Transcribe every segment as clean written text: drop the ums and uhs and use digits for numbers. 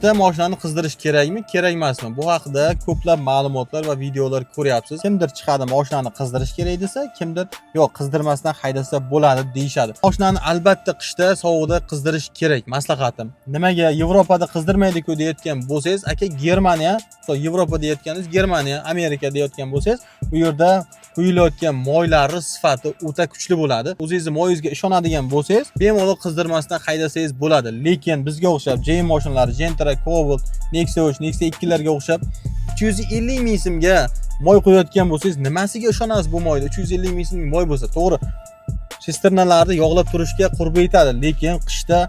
qishda mashinani qizdirish kerakmi, kerak emasmi? Bu haqida ko'plab ma'lumotlar va videolar ko'ryapsiz. Kimdir chiqadi mashinani qizdirish kerak desa, kimdir yo'q, qizdirmasdan haydasa bo'ladi deyshadi. Mashinani albatta qishda sovuqda qizdirish kerak, maslahatim. Nimaga Yevropada qizdirmaydi-ku deyotgan bo'lsangiz, aka Germaniya, Yevropa deyotganingiz Germaniya, Amerika deyotgan bo'lsangiz, bu yerda quyilayotgan moylari sifati o'ta kuchli bo'ladi. O'zingiz moyingizga ishonadigan bo'lsangiz, bemalol qizdirmasdan haydasangiz bo'ladi. Lekin bizga o'xshab JM mashinalari, Gentra, Cobalt, Nexia 3, Nexia 2 larga o'xshab 350 ming so'mga moy qo'yayotgan bo'lsangiz, nimasiga ishonasiz bu moyda? 350 ming so'mlik moy bo'lsa, to'g'ri. Sisternalarni yog'lab turishga qurbi yetadi, lekin qishda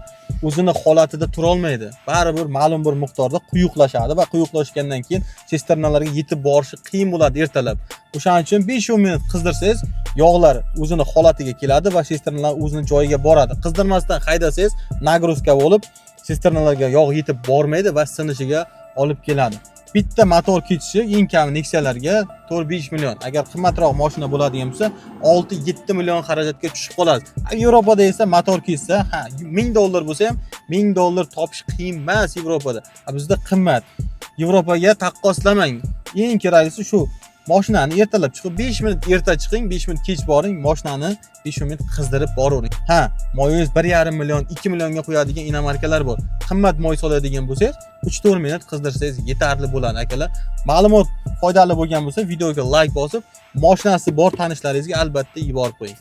o'zini holatida tura olmaydi. Baribir ma'lum bir miqdorda quyuqlashadi va quyuqlashgandan keyin sisternalarga yetib borishi qiyin bo'ladi ertalab. O'shaning uchun 5-10 minut qizdirsangiz, yog'lar o'zini holatiga keladi va sisternalar o'zini joyiga boradi. Qizdirmasdan haydasangiz, nagruzka bo'lib, sisternalarga yog' yetib bormaydi va sinishiga olib keladi. Bitta motor ketishi eng kam Nexialarga 4-5 million. Agar qimmatroq mashina bo'ladigan bo'lsa, 6-7 million xarajatga tushib qoladi. Yevropada esa motor ketsa, $1000 bo'lsa ham $1000 topish qiyin emas Yevropada. Bizda qimmat. Yevropaga taqqoslamang. Eng keraklisi shu. Mashinani ertalab chiqib 5 minut erta chiqing, 5 minut kech boring, mashinani 5 minut qizdirib boravering. Moyingiz 1,5 million, 2 millionga qo'yadigan inomarkalar bor. Qimmat moy soladigan bo'lsangiz, 3-4 minut qizdirsangiz yetarli bo'ladi akalar. Ma'lumot foydali bo'lgan bo'lsa, videoga like bosib, mashinasi bor tanishlaringizga albatta yuborib qo'ying.